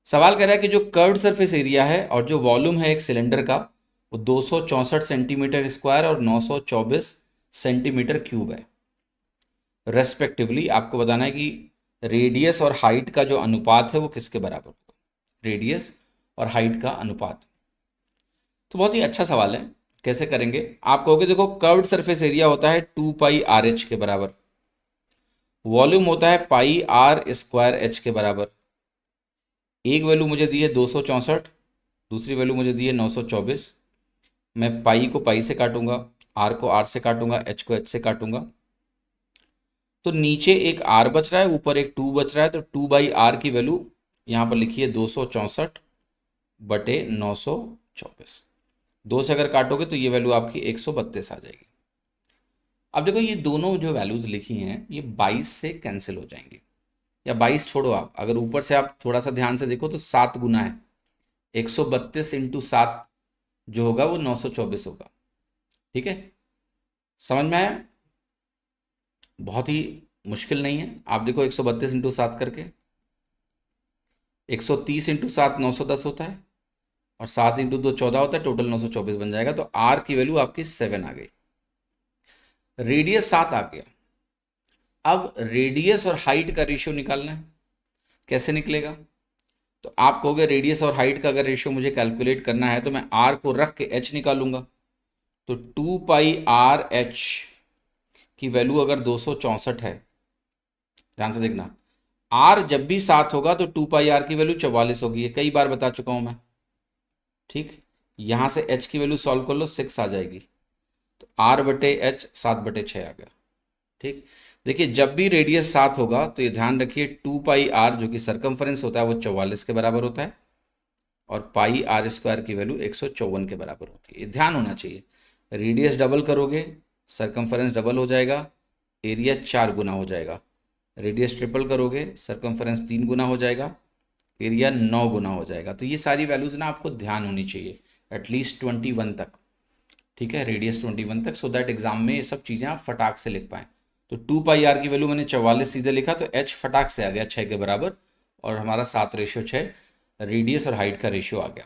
सवाल कह रहा है कि जो कर्व्ड सरफेस एरिया है और जो वॉल्यूम है एक सिलेंडर का वो 264 सेंटीमीटर स्क्वायर और 924 सेंटीमीटर क्यूब है। रेस्पेक्टिवली आपको बताना है कि रेडियस और हाइट का जो अनुपात है वो किसके बराबर होगा। रेडियस और हाइट का अनुपात। तो बहुत ही अच्छा सवाल है। कैसे करेंगे आप कहोगे, देखो कर्व्ड सरफेस एरिया होता है 2 पाई आर एच के बराबर, वॉल्यूम होता है पाई आर स्क्वायर एच के बराबर। एक वैल्यू मुझे दी है 264, दूसरी वैल्यू मुझे दी है 924। मैं पाई को पाई से काटूंगा, आर को आर से काटूंगा, एच को एच से काटूंगा। तो नीचे एक आर बच रहा है, ऊपर एक 2 बच रहा है, तो 2 बाई आर की वैल्यू यहाँ पर लिखिए 264 बटे 924। 2 से अगर काटोगे तो ये वैल्यू आपकी 132 आ जाएगी। अब देखो ये दोनों जो वैल्यूज लिखी हैं ये 22 से कैंसिल हो जाएंगी, या 22 छोड़ो, आप अगर ऊपर से आप थोड़ा सा ध्यान से देखो तो 7 गुना है। 132 इंटू 7 जो होगा वो 924 होगा। ठीक है, समझ में आया? बहुत ही मुश्किल नहीं है। आप देखो 132 इंटू 7 करके, 130 इंटू 7 910 होता है, और 7 इंटू 2 14 होता है, टोटल 924 बन जाएगा। तो आर की वैल्यू आपकी 7 आ गई, रेडियस 7 आ गया। अब रेडियस और हाइट का रेशियो निकालना है। कैसे निकलेगा? तो आप कहोगे रेडियस और हाइट का अगर रेशियो मुझे कैलकुलेट करना है तो मैं आर को रख के एच निकालूंगा। तो 2 पाई आर एच की वैल्यू अगर 264 है, ध्यान से देखना, आर जब भी 7 होगा तो 2 पाई आर की वैल्यू 44 होगी। ये कई बार बता चुका हूं मैं। ठीक, यहां से एच की वैल्यू सॉल्व कर लो, 6 आ जाएगी। तो आर बटे एच 7 बटे 6 आ गया। ठीक, देखिए जब भी रेडियस 7 होगा तो ये ध्यान रखिए 2 पाई आर जो कि सरकमफ्रेंस होता है वो 44 के बराबर होता है, और पाई आर स्क्वायर की वैल्यू 154 के बराबर होती है। ये ध्यान होना चाहिए। रेडियस डबल करोगे, सरकमफ्रेंस डबल हो जाएगा, एरिया 4 गुना हो जाएगा। रेडियस ट्रिपल करोगे, सरकमफ्रेंस 3 गुना हो जाएगा, एरिया 9 गुना हो जाएगा। तो ये सारी वैल्यूज़ ना आपको ध्यान होनी चाहिए, एटलीस्ट 21 तक। ठीक है, रेडियस 21 तक, सो दैट एग्जाम में ये सब चीज़ें आप फटाक से लिख पाएँ। तो 2 पाई आर की वैल्यू मैंने 44 सीधे लिखा, तो एच फटाक से आ गया 6 के बराबर, और हमारा 7:6 रेडियस और हाइट का रेशियो आ गया।